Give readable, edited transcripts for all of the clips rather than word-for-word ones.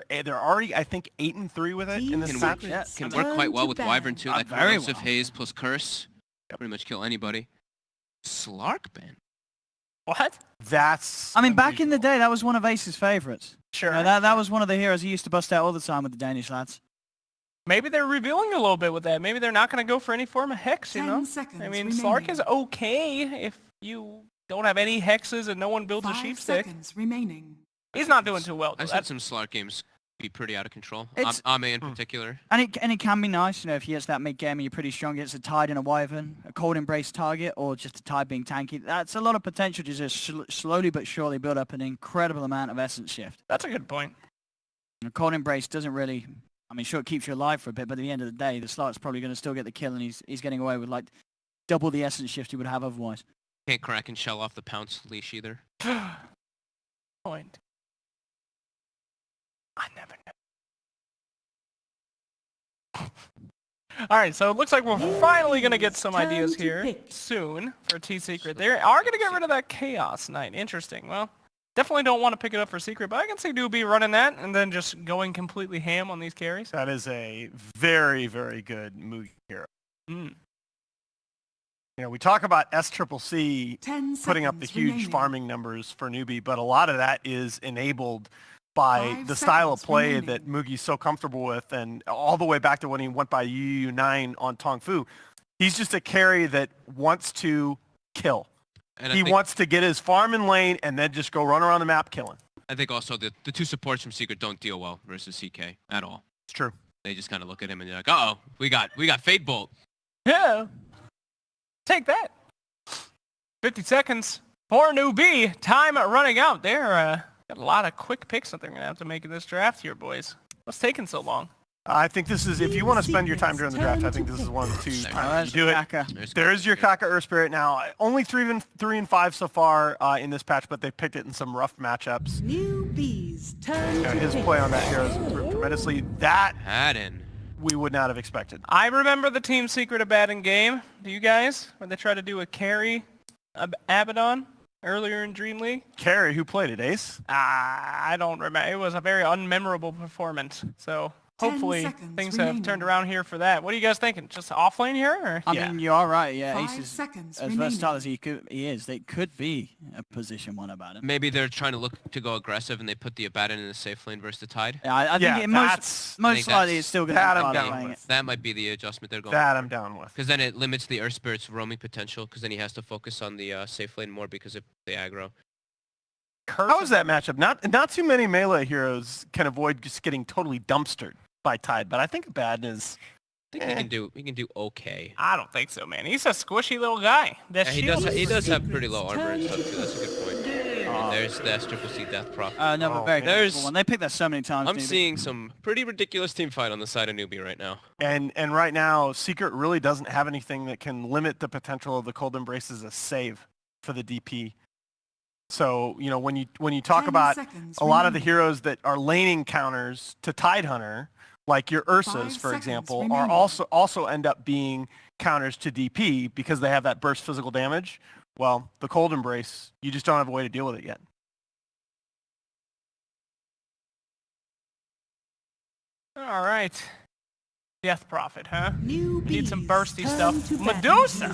They're already, I think, 8-3 with it in this patch. Yeah, can work quite well with Wyvern too. That very corrosive well. haze plus curse. Pretty much kill anybody. Slark ban. What? That's. I mean, back in the day, that was one of Ace's favorites. Sure. That was one of the heroes he used to bust out all the time with the Danish lads. Maybe they're revealing a little bit with that. Maybe they're not going to go for any form of hex, you know? I mean, Slark is okay if you don't have any hexes and no one builds a sheep stick. He's not doing too well. I've seen some Slark games be pretty out of control. It's- Ame in particular. And it can be nice, you know, if he gets that mid-game and you're pretty strong, gets a Tide and a Wyvern, a Cold Embrace target, or just a Tide being tanky. That's a lot of potential to just slowly but surely build up an incredible amount of Essence Shift. That's a good point. And Cold Embrace doesn't really, I mean, sure, it keeps you alive for a bit, but at the end of the day, the Slark's probably going to still get the kill, and he's getting away with, like, double the Essence Shift he would have otherwise. Can't crack and shell off the pounce leash either. Point. I never know. All right, so it looks like we're finally going to get some ideas here soon for T-Secret. They are going to get rid of that Chaos Knight. Interesting. Well, definitely don't want to pick it up for Secret, but I can see Newbee running that and then just going completely ham on these carries. That is a very, very good Mugi hero. Mm. You know, we talk about SCCC putting up the huge farming numbers for Newbee, but a lot of that is enabled by the style of play that Mugi's so comfortable with, and all the way back to when he went by UU9 on Tong Fu. He's just a carry that wants to kill. And he wants to get his farm in lane and then just go run around the map killing. I think also the two supports from Secret don't deal well versus CK at all. It's true. They just kind of look at him and they're like, uh-oh, we got Fate Bolt. Yeah. Take that. 50 seconds for Newbee. Time running out. They're got a lot of quick picks that they're going to have to make in this draft here, boys. What's taking so long? I think this is, if you want to spend your time during the draft, I think this is one of the two times you do it. There's your Kaka Earth Spirit now. Only 3 and 5 so far in this patch, but they picked it in some rough matchups. Newbee's turn. You know, his play on that hero has improved tremendously. That Hadden. we would not have expected. I remember the Team Secret Abaddon game. Do you guys? Where they tried to do a carry Abaddon earlier in DreamLeague? Carry, who played it, Ace? I don't remember. It was a very unmemorable performance. So hopefully things have turned around here for that. What are you guys thinking? Just off lane here? Or? I mean, you are right. Yeah, Ace is 5 as versatile as he is. They could be a position one about him. Maybe they're trying to look to go aggressive and they put the Abaddon in the safe lane versus the Tide. Yeah, I think most likely it's still going to be playing it. That might be the adjustment they're going That for. I'm down with. Because then it limits the Earth Spirit's roaming potential, because then he has to focus on the safe lane more because of the aggro. How is that matchup? Not too many melee heroes can avoid just getting totally dumpstered by Tide, but I think Abaddon is... I think he can do okay. I don't think so, man. He's a squishy little guy. Yeah, he does have pretty low armor and stuff too. That's a good point. And there's the SCCC Death Prop. No, but very good one. They picked that so many times. I'm seeing some pretty ridiculous team fight on the side of Newbee right now. And right now, Secret really doesn't have anything that can limit the potential of the Cold Embrace as a save for the DP. So, you know, when you talk about a lot of the heroes that are laning counters to Tidehunter, like your Ursas, for example, are also end up being counters to DP because they have that burst physical damage. Well, the Cold Embrace, you just don't have a way to deal with it yet. All right. Death Prophet, huh? Newbee's Need some bursty stuff. turn to Medusa!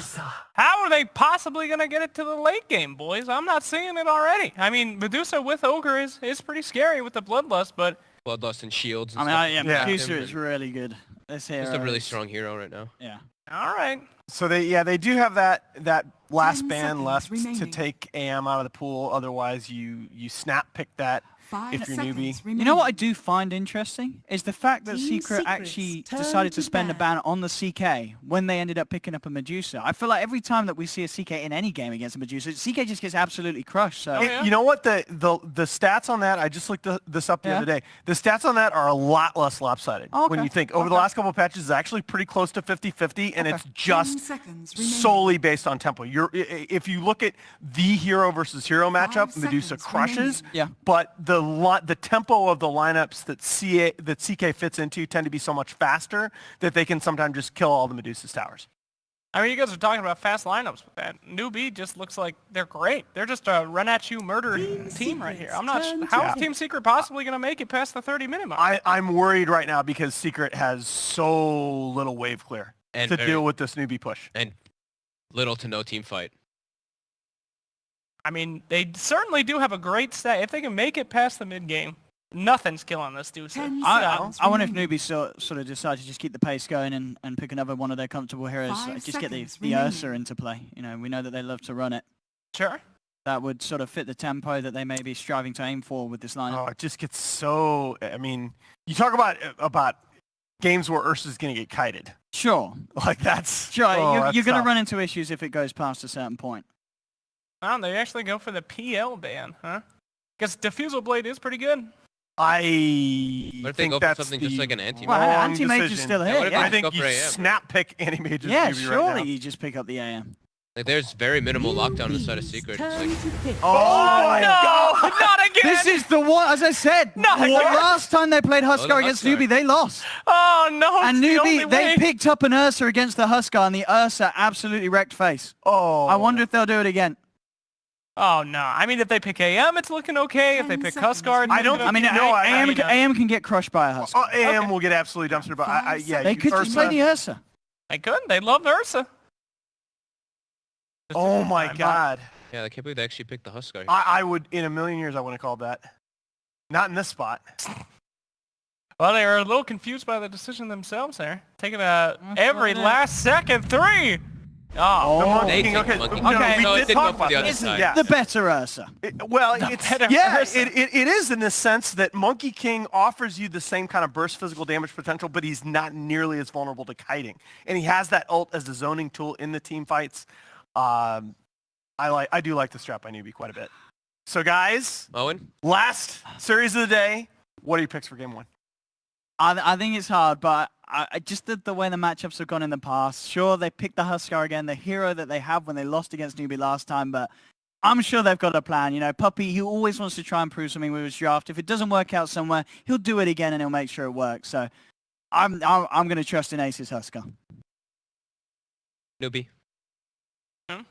How are they possibly going to get it to the late game, boys? I'm not seeing it already. I mean, Medusa with Ogre is pretty scary with the Bloodlust, but... Bloodlust and shields and I mean, stuff. Medusa is really good. This hero He's a really strong hero right now. Yeah. All right. So they do have that last 10 ban left to remaining. take AM out of the pool. Otherwise, you snap pick that 5 if you're Newbee. You know what I do find interesting is the fact that Secret actually decided to spend a ban on the CK when they ended up picking up a Medusa. I feel like every time that we see a CK in any game against a Medusa, CK just gets absolutely crushed. So You know what? The stats on that, I just looked this up the other day. The stats on that are a lot less lopsided. Oh, okay. When you think over the last couple of patches, it's actually pretty close to 50-50, and it's 10 just seconds remaining. solely based on tempo. If you look at the hero versus hero matchup, 5 Medusa seconds crushes. remaining. Yeah. But the tempo of the lineups that CK fits into tend to be so much faster that they can sometimes just kill all the Medusa's towers. I mean, you guys are talking about fast lineups with that. Newbee just looks like they're great. They're just a run-at-you murder team right here. I'm not how is Team Secret possibly going to make it past the 30-minute mark? I'm worried right now because Secret has so little wave clear to deal with this Newbee push. And little to no team fight. I mean, they certainly do have a great stat. If they can make it past the mid-game, nothing's killing this dude. I wonder if Newbie sort of decide to just keep the pace going and pick another one of their comfortable heroes. Just get the Ursa into play. You know, we know that they love to run it. Sure. That would sort of fit the tempo that they may be striving to aim for with this lineup. Oh, it just gets so... I mean, you talk about games where Ursa's going to get kited. Sure. Like, that's... Sure, that's you're going to tough. run into issues if it goes past a certain point. Oh, they actually go for the PL ban, huh? Because Diffusal Blade is pretty good. What if they go for something just like an anti-mage? Well, wrong anti-mage is decision. still Yeah, here, what if yeah. I think Go for you AM. snap pick anti-mage's Yeah, Newbee surely right now. you just pick up the AM. Like, there's very minimal lockdown inside of Secret. It's like, Oh, my God! Not again! This is the one, as I said, Not the again. last time they played Huskar the against Huskar. Newbie, they lost. Oh, no, And it's the only Newbie, they way. picked up an Ursa against the Huskar, and the Ursa absolutely wrecked face. Oh. I wonder if they'll do it again. Oh, no. I mean, if they pick AM, it's looking okay. If they 10 pick seconds Huskar, it's I don't- looking I mean, okay. No, AM can get crushed by a Huskar. Oh, AM will get absolutely dumpstered, but yeah, They could just play the Ursa. They could. They love Ursa. Oh my God! yeah, I can't believe they actually picked the Huskar. I would, in a million years, I wouldn't have called that. Not in this spot. Well, they were a little confused by the decision themselves there. Taking every right. last second. 3! Oh. The Monkey They King, take okay, Monkey no, King. we So it did did talk go for about the other this. side. Yeah. The better Ursa. better Yeah, Ursa. it is in the sense that Monkey King offers you the same kind of burst physical damage potential, but he's not nearly as vulnerable to kiting. And he has that ult as a zoning tool in the team fights. I do like the strap by Newbie quite a bit. So guys, Owen? last series of the day. What are your picks for game 1? I think it's hard, but I just the way the matchups have gone in the past. Sure, they picked the Huskar again, the hero that they have when they lost against Newbie last time, but I'm sure they've got a plan. You know, Puppy, he always wants to try and prove something with his draft. If it doesn't work out somewhere, he'll do it again and he'll make sure it works. So I'm going to trust in Ace's Huskar. Newbie? All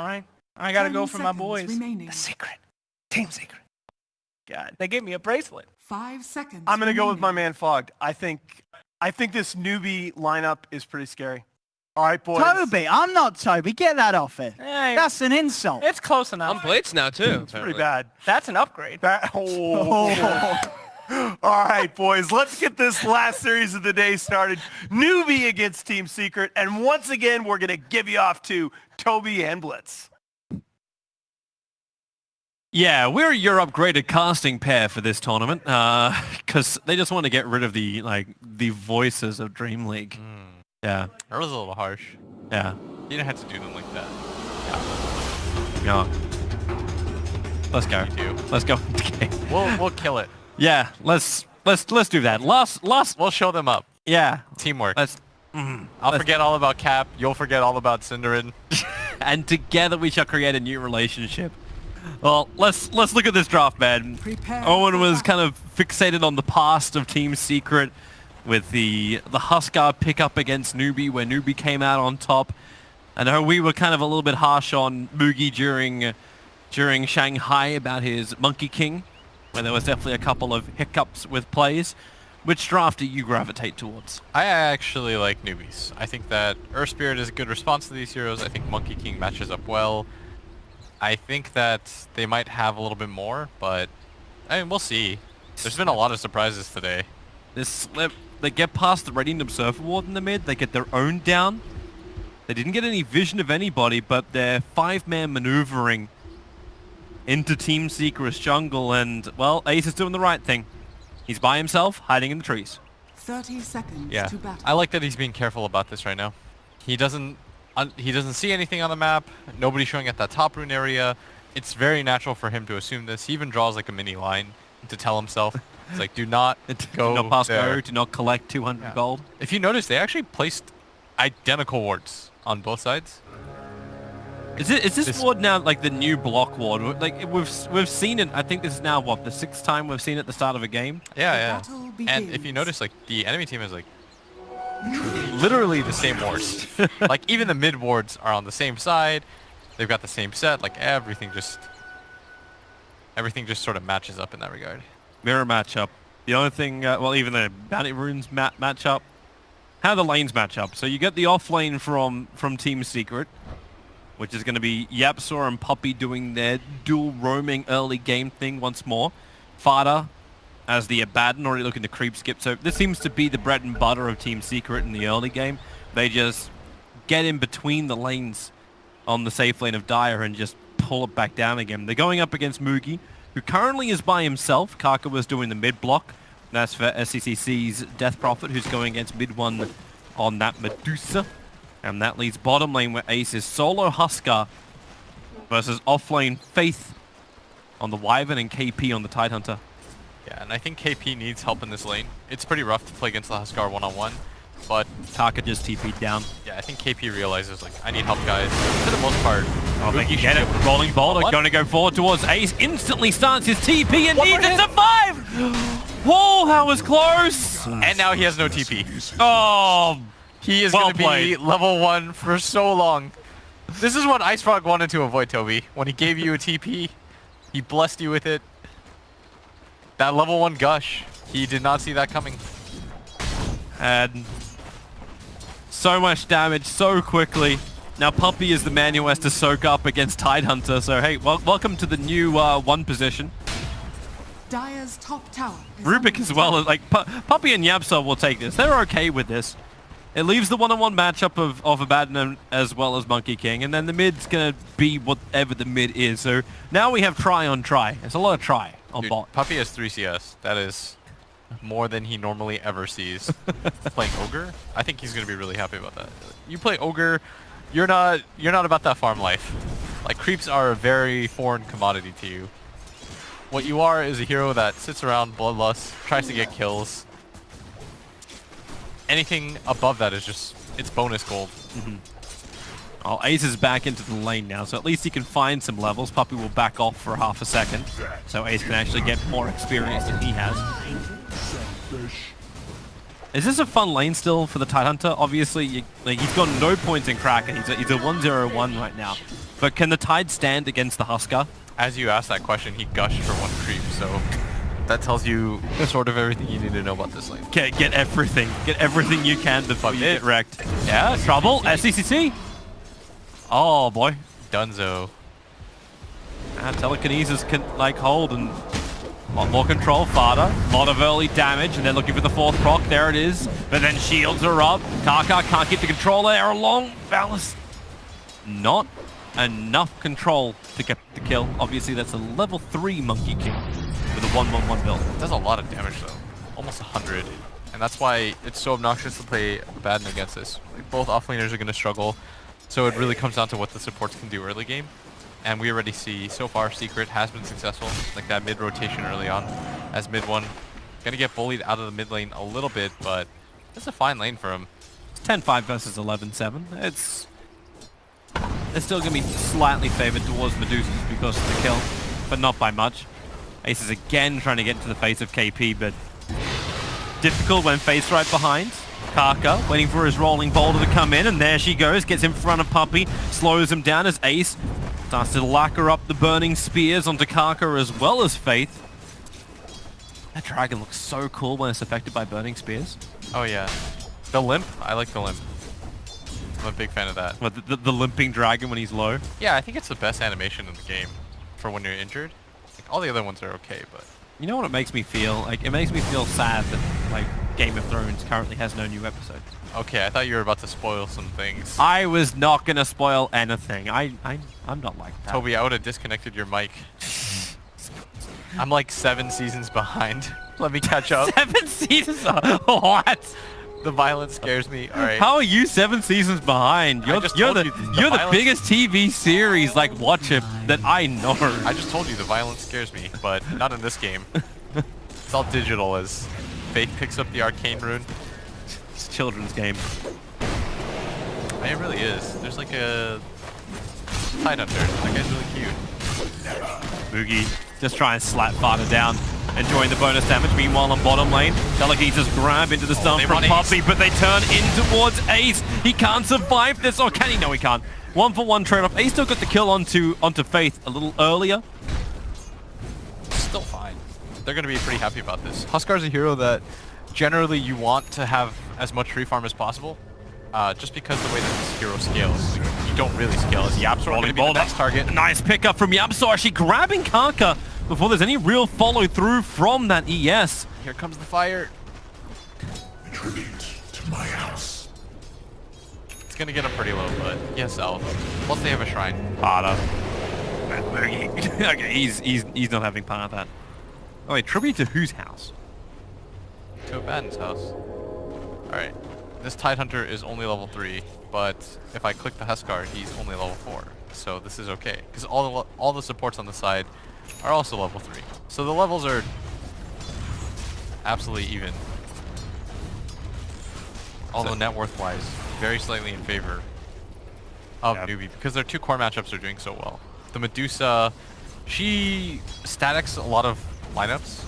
right. I got to 10 go for my seconds boys. remaining. The Secret. Team Secret. God, they gave me a bracelet. 5 seconds. I'm gonna go with my remaining. man Fogged. I think this Newbie lineup is pretty scary. All right, boys. Toby, I'm not Toby. Get that off it. Hey, That's an insult. it's close I'm enough. Blades now, too. It's pretty bad. That's an upgrade. All right, boys, let's get this last series of the day started. Newbie against Team Secret, and once again, we're going to give you off to Toby and Blitz. Yeah, we're your upgraded casting pair for this tournament, because they just want to get rid of the voices of DreamLeague. Yeah, That was a little harsh. yeah, You didn't have to do them like that. yeah. Let's go. You do. Let's go. Okay. We'll kill it. Yeah, let's do that. Last. We'll show them up. Yeah. Teamwork. Let's. I'll forget all about Cap. You'll forget all about Cinderin. And together we shall create a new relationship. Well, let's look at this draft, man. Prepare Owen for was battle. kind of fixated on the past of Team Secret with the Huskar pickup against Newbie, where Newbie came out on top. I know we were kind of a little bit harsh on Moogie during Shanghai about his Monkey King, where there was definitely a couple of hiccups with plays. Which draft do you gravitate towards? I actually like newbies. I think that Earth Spirit is a good response to these heroes. I think Monkey King matches up well. I think that they might have a little bit more, but I mean, we'll see. There's been a lot of surprises today. They get past the Radiant Observer Ward in the mid, they get their own down. They didn't get any vision of anybody, but they're 5-man maneuvering into Team Secret's jungle, and, well, Ace is doing the right thing. He's by himself, hiding in the trees. 30 seconds Yeah, to battle. I like that he's being careful about this right now. He doesn't see anything on the map. Nobody's showing at that top rune area. It's very natural for him to assume this. He even draws like a mini line to tell himself. It's like, do not go Do not pass there. go, do not collect 200 Yeah. gold. If you notice, they actually placed identical wards on both sides. Is this This- ward now like the new block ward? Like we've seen it. I think this is now what, the 6th time we've seen it at the start of a game. Yeah, The yeah. battle And if you begins. notice, like the enemy team is like literally the same wards. Like even the mid wards are on the same side. They've got the same set. Like everything just sort of matches up in that regard. Mirror matchup. The only thing, well, even the Bounty Runes match up. How the lanes match up. So you get the off lane from Team Secret, which is going to be Yapsaw and Puppey doing their dual roaming early game thing once more. Fada as the Abaddon already looking to creep skip. So this seems to be the bread and butter of Team Secret in the early game. They just get in between the lanes on the safe lane of Dire and just pull it back down again. They're going up against Mugi, who currently is by himself. Kaka was doing the mid block. That's for SCCC's Death Prophet, who's going against mid one on that Medusa. And that leads bottom lane where Ace is solo Huskar versus offlane Faith on the Wyvern and KP on the Tidehunter. Yeah, and I think KP needs help in this lane. It's pretty rough to play against the Huskar one-on-one, but Kaka just TP'd down. yeah, I think KP realizes, like, I need help, guys. For the most part, Oh, they Mugi can get should it. be able to- Rolling Boulder What? going to go forward towards Ace. Instantly starts his TP and One more needs to hit. survive! Whoa, that was close! And now he has no TP. Oh, He is Well going to be played. level 1 for so long. This is what Ice Frog wanted to avoid, Toby. When he gave you a TP, he blessed you with it. That level 1 gush, he did not see that coming. and so much damage so quickly. Now Puppey is the man who has to soak up against Tidehunter. So hey, welcome to the new one position. Dire's top tower is Rubik under as well. attack. Like Puppey and Yapsa will take this. They're okay with this. It leaves the one-on-one matchup of Abaddon as well as Monkey King, and then the mid's gonna be whatever the mid is. So now we have try on try. It's a lot of try on Dude, bot. Puppey has 3 CS. That is more than he normally ever sees. Playing Ogre, I think he's gonna be really happy about that. You play Ogre, you're not about that farm life. Like, creeps are a very foreign commodity to you. What you are is a hero that sits around, bloodlust, tries to get kills. Anything above that is just, it's bonus gold. Oh, Ace is back into the lane now, so at least he can find some levels. Puppey will back off for half a second, so Ace can actually get more experience than he has. Is this a fun lane still for the Tidehunter? Obviously, he's got no points in Kraken. He's a 1-0-1 right now. But can the Tide stand against the Huskar? As you asked that question, he gushed for 1 creep, so that tells you sort of everything you need to know about this lane. Get everything. Get everything you can before you it. get wrecked. Yeah, trouble. SCCC. Oh, boy. Dunzo. Telekinesis can, like, hold and a lot more control. Fada, a lot of early damage, and they're looking for the 4th proc. There it is. But then shields are up. Kaka can't keep the control there along. Valis. Not enough control to get the kill. Obviously, that's a level 3 Monkey King with a 1-1-1 build. Does a lot of damage though, almost 100, and that's why it's so obnoxious to play Abaddon against this. Like, both offlaners are going to struggle, so it really comes down to what the supports can do early game. And we already see so far Secret has been successful, like that mid rotation early on, as mid one. Gonna get bullied out of the mid lane a little bit, but it's a fine lane for him. It's 10-5 versus 11-7. It's still going to be slightly favored towards Medusas because of the kill, but not by much. Ace is again trying to get into the face of KP, but difficult when face right behind. Kaka waiting for his rolling boulder to come in, and there she goes. Gets in front of Puppey, slows him down as Ace starts to lacquer up the burning spears onto Kaka as well as Faith. That dragon looks so cool when it's affected by burning spears. Oh yeah, the limp. I like the limp. I'm a big fan of that. Well, the limping dragon when he's low. Yeah, I think it's the best animation in the game for when you're injured. Like, all the other ones are okay, but You know what it makes me feel? Like, it makes me feel sad that, like, Game of Thrones currently has no new episodes. okay. I thought you were about to spoil some things. I was not gonna spoil anything. I'm not like that. Toby, I would have disconnected your mic. I'm like 7 seasons behind. Let me catch up. 7 seasons? What? The violence scares me. All right. How are you 7 seasons behind? You're just you're told the you the you're the violence- biggest TV series like watch it that I know. I just told you the violence scares me, but not in this game. It's all digital as Faith picks up the arcane rune. It's a children's game. It really is. There's like a Tidehunter. That guy's really cute. Boogie just try and slap Fada down. enjoying the bonus damage. Meanwhile, on bottom lane, Delegate's grab into the stun from Puppey, but they turn in towards Ace. He can't survive this, or can he? No, he can't. 1-for-1 trade-off. Ace still got the kill onto Faith a little earlier. Still fine. They're going to be pretty happy about this. Huskar's a hero that generally you want to have as much free farm as possible. Just because the way that this hero scales, like, you don't really scale as Yapsor going to be the next target. Nice pickup from Yapsor, actually grabbing Kaka before there's any real follow through from that ES. Here comes the fire. Retreat to my house. It's gonna get him pretty low, but yes, Alpha. Plus they have a shrine. Harder. Okay, he's not having part of that. Oh wait, tribute to whose house? To Abaddon's house. Alright. This Tidehunter is only level 3, but if I click the Huskar, he's only level 4. So this is okay. Because all the supports on the side are also level 3. So the levels are absolutely even. Although net worth-wise, very slightly in favor of Newbee, because their two core matchups are doing so well. The Medusa, she statics a lot of lineups.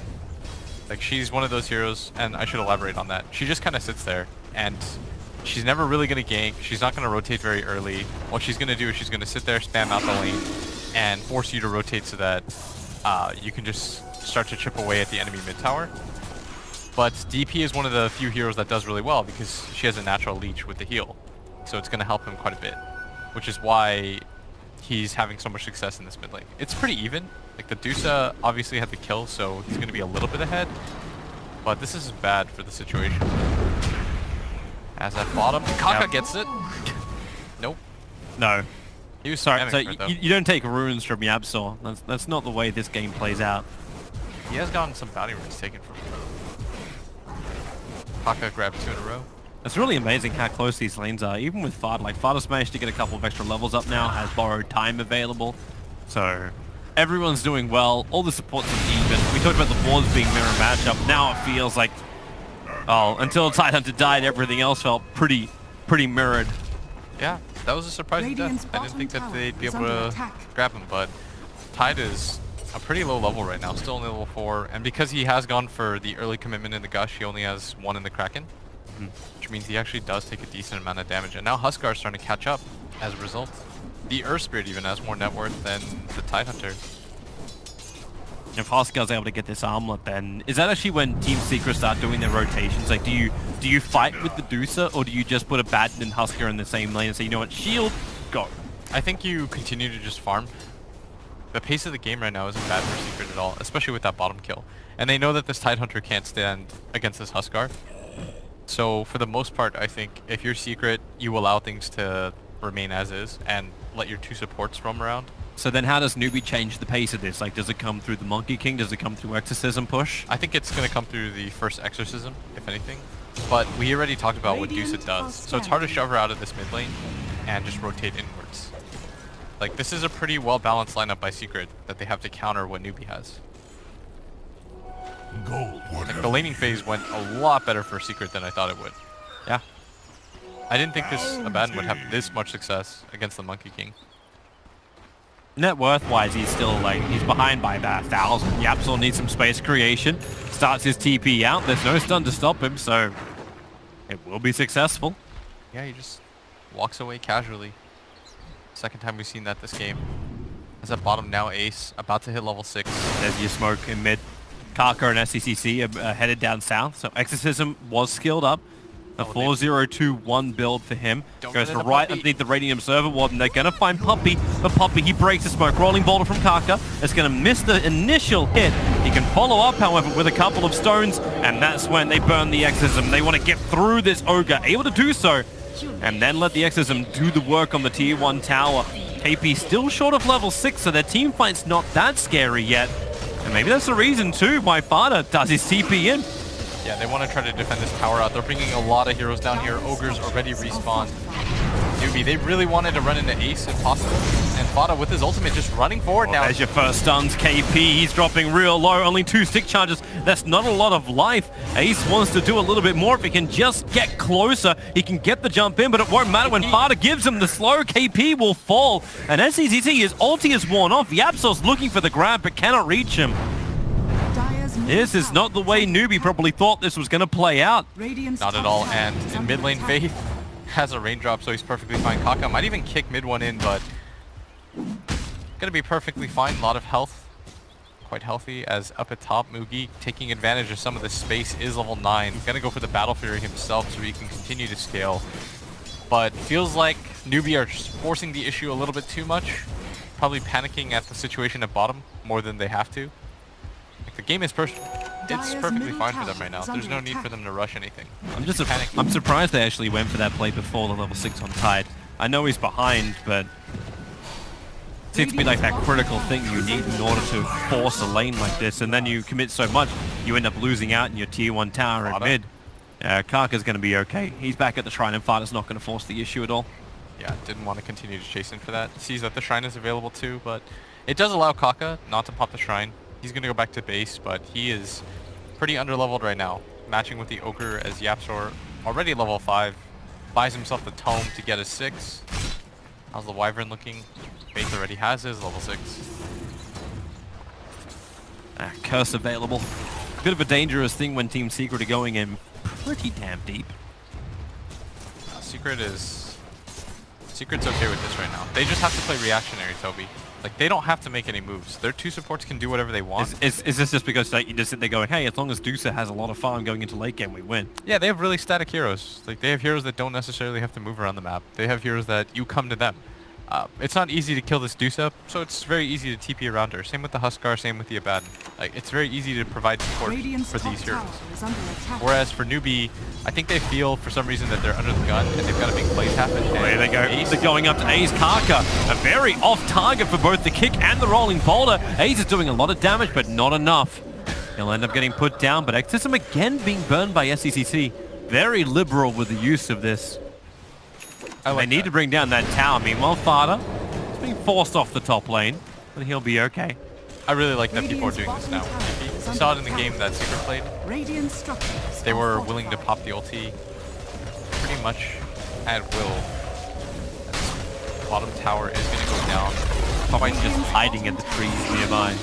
Like, she's one of those heroes, and I should elaborate on that. She just kind of sits there, and she's never really going to gank. She's not going to rotate very early. What she's going to do is she's going to sit there, spam out the lane, and force you to rotate so that you can just start to chip away at the enemy mid tower. But DP is one of the few heroes that does really well because she has a natural leech with the heal. So it's going to help him quite a bit, which is why he's having so much success in this mid lane. It's pretty even. Like, the Dusa obviously had the kill, so he's going to be a little bit ahead. But this is bad for the situation. As at bottom, Kaka gets it. Nope. No. He was Sorry, so spamming for it, though. you don't take runes from Yabsor. That's not the way this game plays out. He has gotten some bounty runes taken from him. Kaka grabbed 2 in a row. It's really amazing how close these lanes are, even with Fard. Like, Farda's managed to get a couple of extra levels up now, has borrowed time available. So, everyone's doing well. All the supports are even. We talked about the wards being mirror matchup. Now it feels like, oh, until Tidehunter died, everything else felt pretty mirrored. Yeah, that was a surprising death. I didn't think that they'd be able to grab him, but Tide is a pretty low level right now, still only level 4. And because he has gone for the early commitment in the Gush, he only has 1 in the Kraken. Which means he actually does take a decent amount of damage. And now Huskar is starting to catch up as a result. The Earth Spirit even has more net worth than the Tidehunter. If Huskar's able to get this armlet, then is that actually when Team Secret start doing their rotations? Like, do you fight with the Dusa, or do you just put Abaddon and Huskar in the same lane and say, you know what, shield, go? I think you continue to just farm. The pace of the game right now isn't bad for Secret at all, especially with that bottom kill. And they know that this Tidehunter can't stand against this Huskar. So for the most part, I think if you're Secret, you allow things to remain as is and let your 2 supports roam around. So then how does Newbee change the pace of this? Like, does it come through the Monkey King? Does it come through Exorcism push? I think it's going to come through the first Exorcism, if anything. But we already talked about what Dusa does. So it's hard to shove her out of this mid lane and just rotate inwards. Like, this is a pretty well-balanced lineup by Secret that they have to counter what Newbee has. Like, the laning phase went a lot better for Secret than I thought it would. Yeah. I didn't think this Abaddon would have this much success against the Monkey King. Net worth-wise, he's still, like, he's behind by about 1,000. Yapsor needs some space creation. Starts his TP out. There's no stun to stop him, so it will be successful. Yeah, he just walks away casually. Second time we've seen that this game. As at bottom now, Ace, about to hit level 6. There's your smoke in mid. Kaka and SCCC are headed down south, so Exorcism was skilled up. A 4-0-2-1 build for him. Goes to right underneath the Radiant Observer Ward, and they're going to find Puppey. But Puppey, he breaks the smoke. Rolling boulder from Kaka. It's going to miss the initial hit. He can follow up, however, with a couple of stones, and that's when they burn the Exorcism. They want to get through this Ogre, able to do so, and then let the Exorcism do the work on the Tier 1 tower. KP still short of level 6, so their team fight's not that scary yet. And maybe that's the reason, too, why Fada does his TP in. Yeah, they want to try to defend this tower out. They're bringing a lot of heroes down here. Ogres already respawned. Newbee, they really wanted to run into Ace if possible. And Fada with his ultimate just running forward now. There's your first stuns, KP. He's dropping real low. Only 2 stick charges. That's not a lot of life. Ace wants to do a little bit more. If he can just get closer, he can get the jump in, but it won't matter when Fada gives him the slow. KP will fall. And SCCC, his ulti is worn off. Yapsor's looking for the grab, but cannot reach him. This is not the way Newbee probably thought this was going to play out. Not at all. And in mid lane, Faith has a raindrop, so he's perfectly fine. Kaka might even kick mid one in, but gonna be perfectly fine. A lot of health, quite healthy. As up at top, Mugi taking advantage of some of the space is level 9. Gonna go for the Battle Fury himself so he can continue to scale. But feels like Newbee are just forcing the issue a little bit too much. Probably panicking at the situation at bottom more than they have to. Like, the game is it's perfectly fine for them right now. There's no need for them to rush anything. I'm surprised they actually went for that play before the level 6 on Tide. I know he's behind, but it seems to be like that critical thing you need in order to force a lane like this, and then you commit so much, you end up losing out in your tier 1 tower in mid. Karka's going to be okay. He's back at the shrine, and Fada's not going to force the issue at all. Yeah, didn't want to continue to chase in for that. Sees that the shrine is available too, but it does allow Kaka not to pop the shrine. He's going to go back to base, but he is pretty underleveled right now. Matching with the Ogre as Yapsor, already level 5, buys himself the Tome to get a 6. How's the Wyvern looking? Faith already has his level 6. Curse available. Bit of a dangerous thing when Team Secret are going in pretty damn deep. Secret's okay with this right now. They just have to play reactionary, Toby. Like, they don't have to make any moves. Their 2 supports can do whatever they want. Is this just because like, you just sit there going, hey, as long as Dusa has a lot of farm going into late game, we win? Yeah, they have really static heroes. Like, they have heroes that don't necessarily have to move around the map. They have heroes that you come to them. It's not easy to kill this Dusa, so it's very easy to TP around her. Same with the Huskar, same with the Abaddon. Like, it's very easy to provide support for these heroes. Whereas for Newbee, I think they feel for some reason that they're under the gun and they've got to make plays happen. There they go. They're going up to Ace Karka. A very off target for both the kick and the rolling boulder. Ace is doing a lot of damage, but not enough. He'll end up getting put down, but Exorcism again being burned by SCCC. Very liberal with the use of this. They need to bring down that tower. Meanwhile, Fada is being forced off the top lane, but he'll be okay. I really like that people are doing this now. You saw it in the game that Secret played. They were willing to pop the ulti pretty much at will. The bottom tower is going to go down. Probably just hiding in the trees nearby.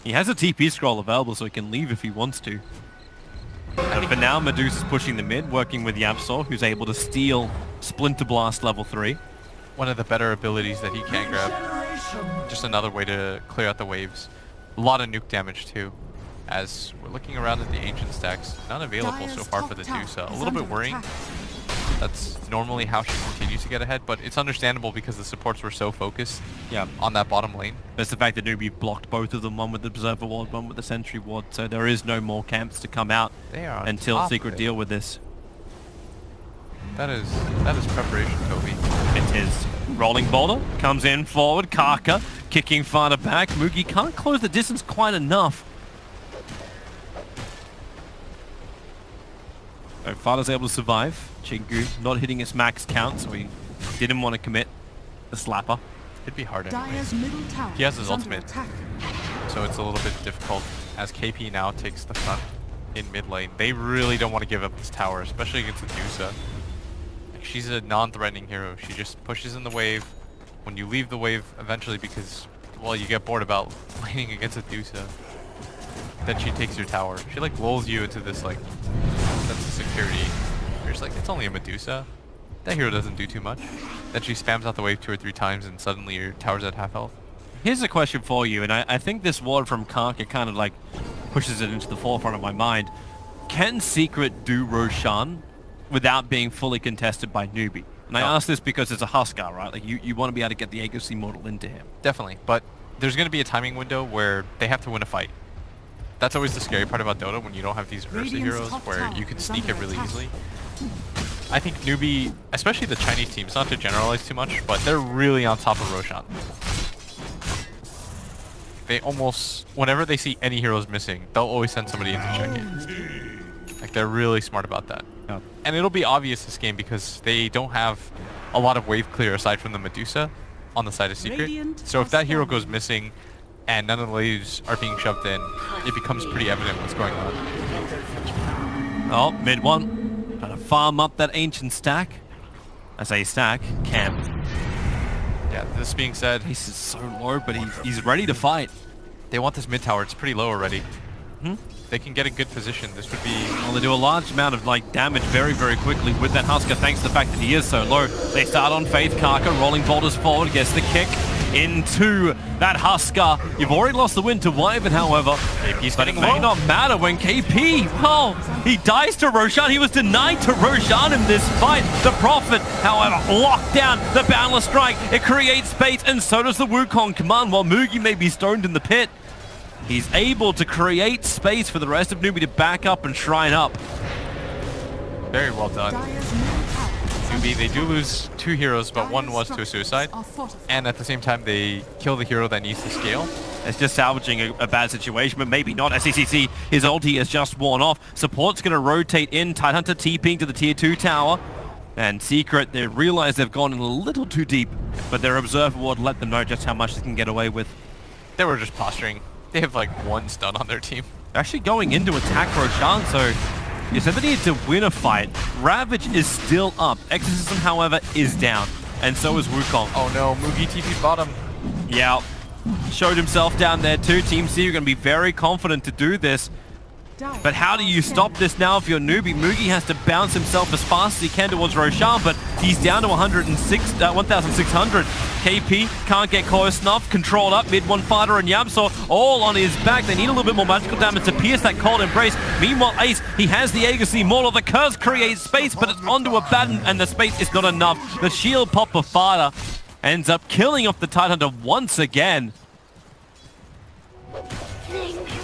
He has a TP scroll available, so he can leave if he wants to. But for now, Medusa's pushing the mid, working with Yapsor, who's able to steal Splinter Blast level 3. One of the better abilities that he can grab. Just another way to clear out the waves. A lot of nuke damage too. As we're looking around at the ancient stacks, none available so far for the Dusa. A little bit worrying. That's normally how she continues to get ahead, but it's understandable because the supports were so focused on that bottom lane. There's the fact that Newbee blocked both of them, one with the Observer Ward, one with the Sentry Ward, so there is no more camps to come out until Secret deal with this. That is preparation, Toby. It is. Rolling boulder comes in forward. Karka kicking Fada back. Mugi can't close the distance quite enough. So Fada's able to survive. Chingu not hitting his max count, so he didn't want to commit the slapper. It'd be hard anyway. He has his ultimate, so it's a little bit difficult as KP now takes the front in mid lane. They really don't want to give up this tower, especially against the Dusa. Like, she's a non-threatening hero. She just pushes in the wave. When you leave the wave eventually because, well, you get bored about laning against a Dusa, then she takes your tower. She like lulls you into this like sense of security. You're just like, it's only a Medusa. That hero doesn't do too much. Then she spams out the wave 2 or 3 times and suddenly your tower's at half health. Here's a question for you, and I think this ward from Karka kind of like pushes it into the forefront of my mind. Can Secret do Roshan without being fully contested by Newbee? And I ask this because it's a Huskar, right? Like you want to be able to get the AGC model into him. Definitely, but there's going to be a timing window where they have to win a fight. That's always the scary part about Dota when you don't have these Ursa heroes where you can sneak it really easily. I think Newbee, especially the Chinese teams, not to generalize too much, but they're really on top of Roshan. They almost, whenever they see any heroes missing, they'll always send somebody in to check it. Like, they're really smart about that. Yeah. And it'll be obvious this game because they don't have a lot of wave clear aside from the Medusa on the side of Secret. So if that hero goes missing and none of the waves are being shoved in, it becomes pretty evident what's going on. Oh, mid one. Trying to farm up that ancient stack. I say stack, camp. Yeah, this being said, Ace is so low, but he's ready to fight. they want this mid tower. It's pretty low already. They can get a good position. This would be... Well, they do a large amount of damage very, very quickly with that Husker, thanks to the fact that he is so low. They start on Faith. Karka rolling boulders forward, gets the kick into that Husker. You've already lost the win to Wyvern, however. KP's But it getting may low. not matter when KP, well, he dies to Roshan. He was denied to Roshan in this fight. The Prophet, however, locked down the Boundless Strike. It creates space, and so does the Wukong command. While Mugi may be stoned in the pit, he's able to create space for the rest of Newbee to back up and shrine up. Very well done. Dire's middle tower is under Newbee, they do attack. lose 2 heroes, but one Dire's was to a structures suicide. are fortified. And at the same time, they kill the hero that needs to scale. It's just salvaging a bad situation, but maybe not. SCCC, his ulti has just worn off. Support's going to rotate in. Tidehunter TPing to the tier 2 tower. And Secret, they realize they've gone in a little too deep, but their observer ward let them know just how much they can get away with. They were just posturing. They have like 1 stun on their team. Actually going in to attack Roshan, so you said they need to win a fight. Ravage is still up. Exorcism, however, is down. And so is Wukong. Oh no, Mugi TP bottom. Yeah, showed himself down there too. Team C are going to be very confident to do this. Dire But how do you are stop this now if you're Newbee? Mugi has to bounce himself as fast as he can towards Roshan, but he's down to 1,600. KP can't get close enough. Controlled up, mid one fighter and Yamsor all on his back. They need a little bit more magical damage to pierce that cold embrace. Meanwhile, Ace, he has the Aegis Immortal. The curse creates space, but it's onto a Batten, and the space is not enough. The shield popper fighter ends up killing off the Tidehunter once again.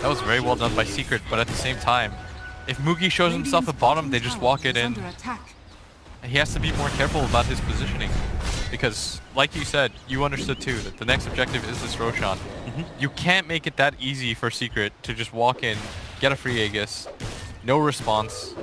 That was very well done by Secret, but at the same time, if Mugi shows himself at bottom, they just walk it in. under attack. He has to be more careful about his positioning. Because, like you said, you understood too, that the next objective is this Roshan. You can't make it that easy for Secret to just walk in, get a free Aegis, no response.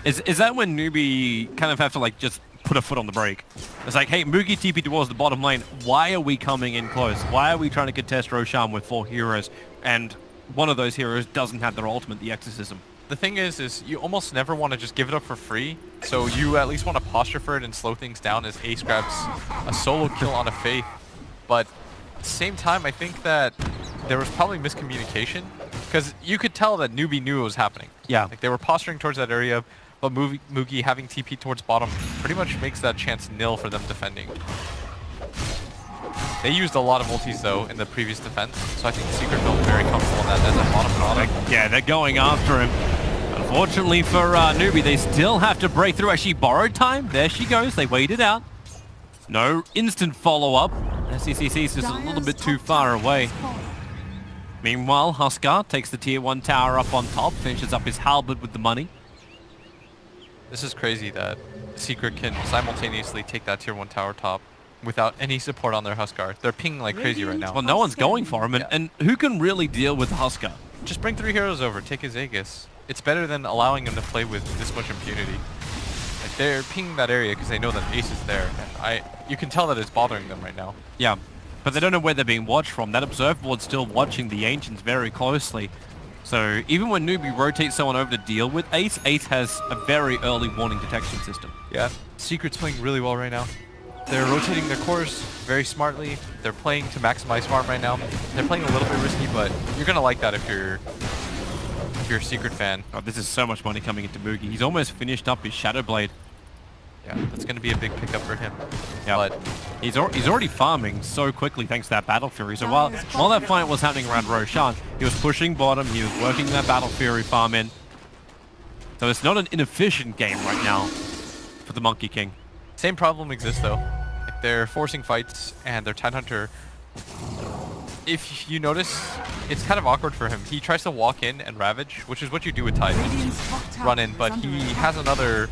Is that when Newbie kind of have to just put a foot on the brake? It's like, hey, Mugi TP towards the bottom lane. Why are we coming in close? Why are we trying to contest Roshan with 4 heroes? And one of those heroes doesn't have their ultimate, the Exorcism. The thing is you almost never want to just give it up for free. So you at least want to posture for it and slow things down as Ace grabs a solo kill on a Faith. But at the same time, I think that there was probably miscommunication. Because you could tell that Newbie knew it was happening. Yeah. Like they were posturing towards that area, but Mugi having TP towards bottom pretty much makes that chance nil for them defending. They used a lot of ultis though in the previous defense, so I think Secret felt very comfortable in that as a bottom. Yeah, they're going after him. Unfortunately for Newbie, they still have to break through. Actually, borrowed time. There she goes. They wait it out. No instant follow-up. SCCC is just a little bit too far away. Meanwhile, Husker takes the tier 1 tower up on top, finishes up his halberd with the money. This is crazy that Secret can simultaneously take that tier 1 tower top without any support on their Huskar. They're pinging like crazy right now. Well, no one's going for him, and who can really deal with Husker? Just bring 3 heroes over, take his Aegis. It's better than allowing him to play with this much impunity. Like they're pinging that area because they know that Ace is there, and you can tell that it's bothering them right now. Yeah, but they don't know where they're being watched from. That observer board's still watching the Ancients very closely. So even when Newbie rotates someone over to deal with Ace, Ace has a very early warning detection system. Yeah, Secret's playing really well right now. They're rotating their cores very smartly. They're playing to maximize farm right now. They're playing a little bit risky, but you're gonna like that if you're a Secret fan. Oh, this is so much money coming into Mugi. He's almost finished up his Shadow Blade. Yeah, that's gonna be a big pickup for him. Yeah, But he's already farming so quickly thanks to that Battle Fury. So while that fight was happening around Roshan, he was pushing bottom. He was working that Battle Fury farm in. So it's not an inefficient game right now for the Monkey King. same problem exists though. Like they're forcing fights and their Tidehunter. If you notice, it's kind of awkward for him. He tries to walk in and ravage, which is what you do with Tide. Radiant's top tower Run in, is but under he attack. has another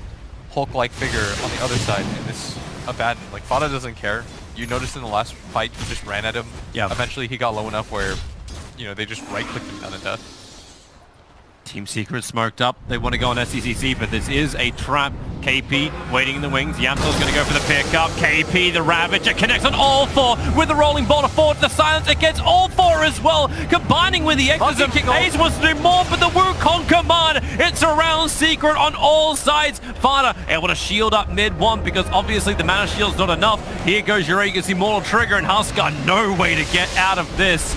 Hulk-like figure on the other side, and this Abaddon. Like Fada doesn't care. You noticed in the last fight, he just ran at him. Yeah. Eventually, he got low enough where, they just right-clicked him down to death. Team Secret smoked up. They want to go on SCCC, but this is a trap. KP waiting in the wings. Yamso's going to go for the pickup. KP, the Ravager, connects on all 4 with the rolling boulder forward. The silence, it gets all 4 as well. Combining with the Exorcism, Ace wants to do more, but the Wukong command, it surrounds Secret on all sides. Fada able to shield up mid 1 because obviously the mana shield's not enough. Here goes your Aegis Immortal trigger, and Husker, no way to get out of this.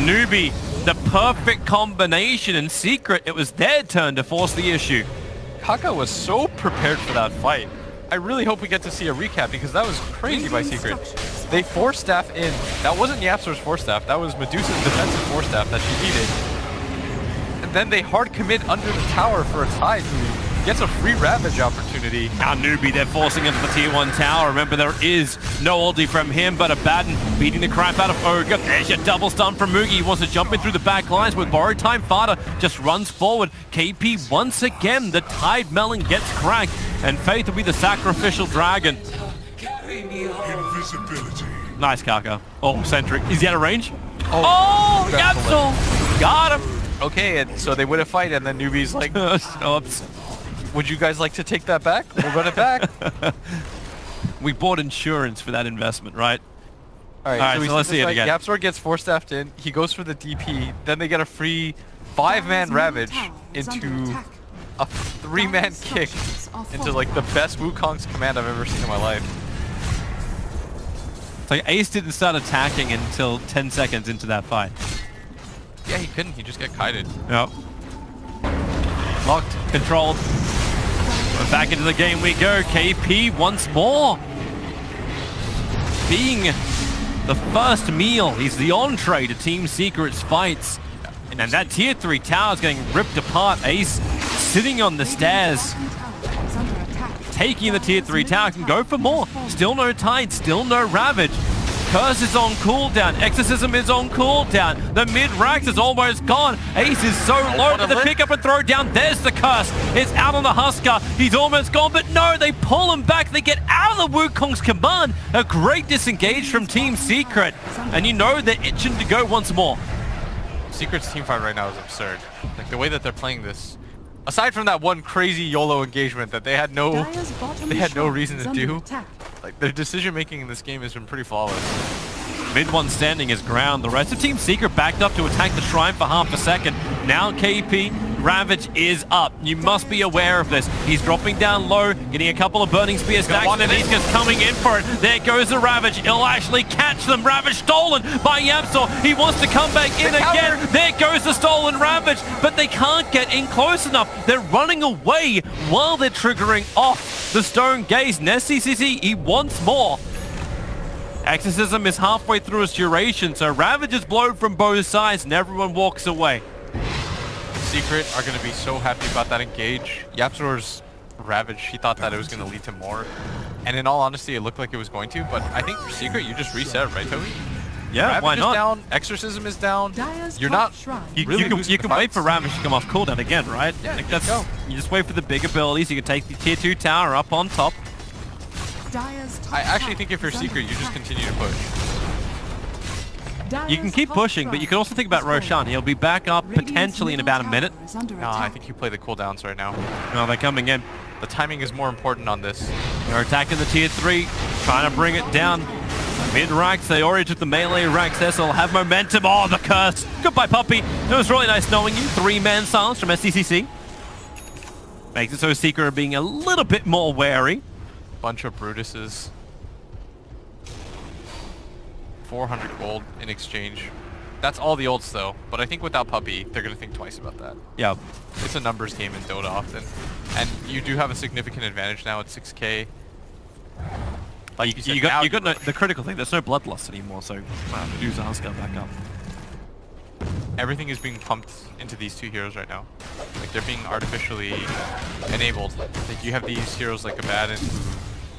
Newbie the perfect combination. And Secret, it was their turn to force the issue. Kaka was so prepared for that fight. I really hope we get to see a recap because that was crazy by Secret. They force staff in. That wasn't Yapsor's force staff. That was Medusa's defensive force staff that she needed. And then they hard commit under the tower for a Tide who gets a free Ravage opportunity. Now Newbee, they're forcing into the tier 1 tower. Remember, there is no ulti from him, but Abaddon beating the crap out of Ogre. There's your double stun from Mugi. He wants to jump in through the back lines with borrowed time. Fada just runs forward. KP once again, the Tide melon gets cracked, and Faith will be the sacrificial dragon. Invisibility. Nice, Kaka. Oh, Sentry. Is he out of range? Oh, Yapsol! Got him! Okay, and so they win a fight and then Newbee's like, Oops. would you guys like to take that back? We'll run it back. We bought insurance for that investment, right? All right, so let's see it again. Yapsor gets force staffed in. He goes for the DP. Then they get a free 5-man Ravage into a 3-man kick into like the best Wukong's command I've ever seen in my life. It's like Ace didn't start attacking until 10 seconds into that fight. Yeah, he couldn't. He just got kited. Yep. Locked, controlled. But back into the game we go. KP once more. Being the first meal, he's the entree to Team Secret's fights. And that tier 3 tower is getting ripped apart. Ace sitting on the stairs, taking the tier 3 tower, can go for more. Still no Tide, still no Ravage. Curse is on cooldown. Exorcism is on cooldown. The mid-rax is almost gone. Ace is so low to the pick up and throw down. There's the curse. It's out on the Husker. He's almost gone, but no, they pull him back. They get out of the Wukong's command. A great disengage from Team Secret. And you know they're itching to go once more. Secret's teamfight right now is absurd. Like the way that they're playing this. Aside from that one crazy YOLO engagement that they had no reason to do. Like their decision making in this game has been pretty flawless. Mid one standing his ground. The rest of Team Secret backed up to attack the shrine for half a second. Now KP, Ravage is up. You must be aware of this. He's dropping down low, getting a couple of burning spear stacks, and he's just coming in for it. There goes the Ravage. He'll actually catch them. Ravage stolen by Yapsor. He wants to come back in again. There goes the stolen Ravage, but they can't get in close enough. They're running away while they're triggering off the Stone Gaze. NestCCC, he wants more. Exorcism is halfway through its duration, so Ravage is blown from both sides and everyone walks away. Secret are going to be so happy about that engage. Yapsor's Ravage, he thought that it was going to lead to more. And in all honesty, it looked like it was going to, but I think for Secret, you just reset, right, Toby? Yeah, Ravage why not? Is down, Exorcism is down. You're not You really can wait for Ravage to come off cooldown again, right? Yeah, like just go. You just wait for the big abilities. You can take the tier 2 tower up on top. I actually think if you're Secret, you just continue to push. You can keep pushing, but you can also think about Roshan. He'll be back up potentially in about a minute. No, I think you play the cooldowns right now. No, they're coming in. The timing is more important on this. They're attacking the tier 3, trying to bring it down. Mid-racks, they already took the melee racks there, so they'll have momentum. Oh, the curse. Goodbye, puppy. It was really nice knowing you. 3-man silence from SDCC. Makes it so Secret are being a little bit more wary. Bunch of Brutuses. 400 gold in exchange. That's all the ults though, but I think without Puppy, they're going to think twice about that. Yeah. It's a numbers game in Dota often. And you do have a significant advantage now at 6k. Like you got no, the critical thing, there's no bloodlust anymore, so use the Husker back up. Everything is being pumped into these two heroes right now. Like they're being artificially enabled. Like you have these heroes like Abaddon who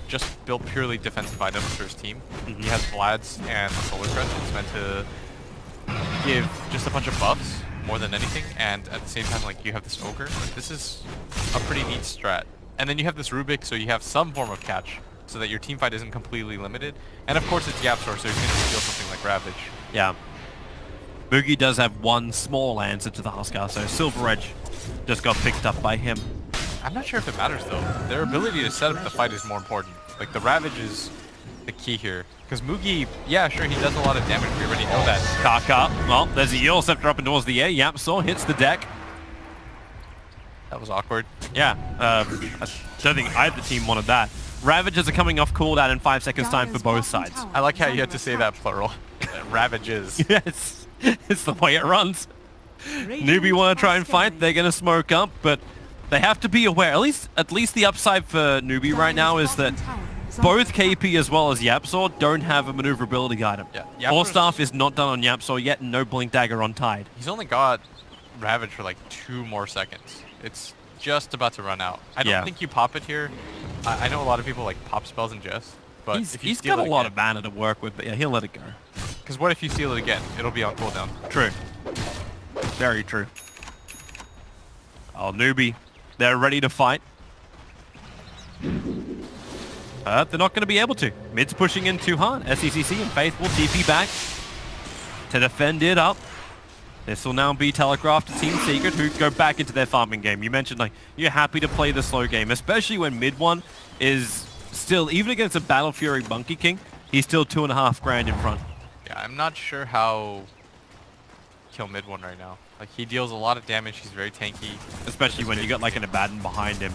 just built purely defensive items for his team. He has Vlad's and the Solar Crest. It's meant to give just a bunch of buffs more than anything, and at the same time, like you have this Ogre. Like, this is a pretty neat strat. And then you have this Rubik, so you have some form of catch, so that your team fight isn't completely limited. And of course, it's Yapsor, so he's going to steal something like Ravage. Yeah. Boogie does have one small answer to the Husker, so Silver Edge just got picked up by him. I'm not sure if it matters though. Their ability to set up the fight is more important. Like the Ravage is the key here. Because Mugi, yeah, sure, he does a lot of damage. We already know that. Kaka, well, there's a Eul Scepter up and towards the air. Yapsor hits the deck. That was awkward. Yeah, I don't think either team wanted that. Ravages are coming off cooldown in 5 seconds time for both sides. I like how you had to say that plural. Ravages. Yes. It's the way it runs. Newbee want to try and fight. They're going to smoke up, but they have to be aware. At least the upside for Newbee right now is that both KP as well as Yapzor don't have a maneuverability item. Yeah, Force Staff is not done on Yapzor yet, and no Blink Dagger on Tide. He's only got Ravage for like 2 more seconds. It's just about to run out. I don't think you pop it here. I know a lot of people like pop spells in Jest, but if you he's steal got a it lot again, of mana to work with, but yeah, he'll let it go. Because what if you steal it again? It'll be on cooldown. True. Very true. Oh, Newbee. They're ready to fight. They're not going to be able to. Mid's pushing in too hard. SECC and Faith will TP back to defend it up. This will now be telegraphed to Team Secret, who go back into their farming game. You mentioned, like, you're happy to play the slow game, especially when mid one is still, even against a Battle Fury Monkey King, he's still 2.5 grand in front. Yeah, I'm not sure how kill mid one right now. Like, he deals a lot of damage. He's very tanky. Especially when you got, like, an Abaddon behind him.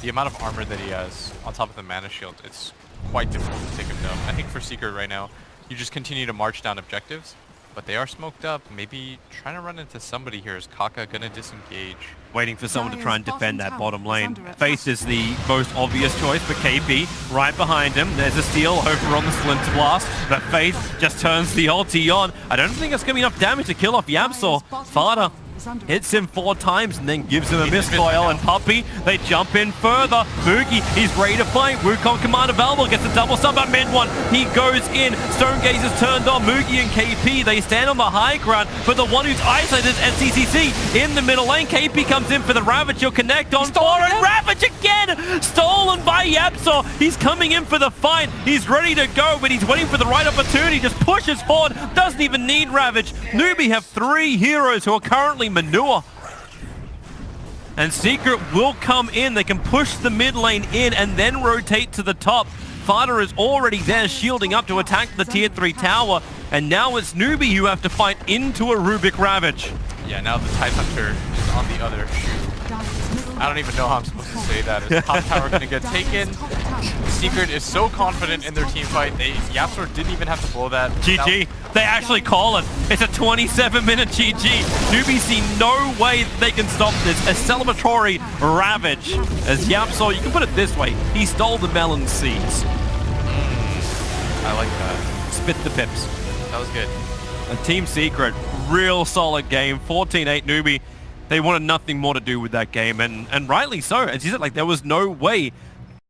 The amount of armor that he has on top of the mana shield, it's quite difficult to take him down. I think for Secret right now, you just continue to march down objectives. But they are smoked up. Maybe trying to run into somebody here. Is Kaka gonna disengage? Waiting for someone to try and defend that bottom lane. Faith is the most obvious choice, but KP right behind him. There's a steal over on the Splinter Blast, but Faith just turns the ulti on. I don't think it's gonna be enough damage to kill off Yapzor. Fada hits him 4 times and then gives him a miscoil, and Puppey, they jump in further. Moogie, he's ready to fight. Wukong Command available, gets a double stun by mid one. He goes in. Stone Gaze is turned on. Moogie and KP, they stand on the high ground, but the one who's isolated is SCCC in the middle lane. KP comes in for the Ravage. He'll connect on 4, and Ravage again! Stolen by Yapzor. He's coming in for the fight. He's ready to go, but he's waiting for the right opportunity. Just pushes forward. Doesn't even need Ravage. Newbee have 3 heroes who are currently manure. And Secret will come in. They can push the mid lane in and then rotate to the top. Fada is already there shielding up to attack the tier 3 tower. And now it's Newbee who have to fight into a Rubik Ravage. Yeah, now the Tide Hunter is on the other shoe. I don't even know how I'm supposed to say that. Is top tower going to get taken? Secret is so confident in their team fight. Yapzor didn't even have to blow that. GG. They actually call it. It's a 27-minute GG. Newbee see no way that they can stop this. A celebratory Ravage. As Yapzor, you can put it this way, he stole the melon seeds. I like that. Spit the pips. That was good. And Team Secret, real solid game. 14-8 Newbee. They wanted nothing more to do with that game, and rightly so. As you said, like, there was no way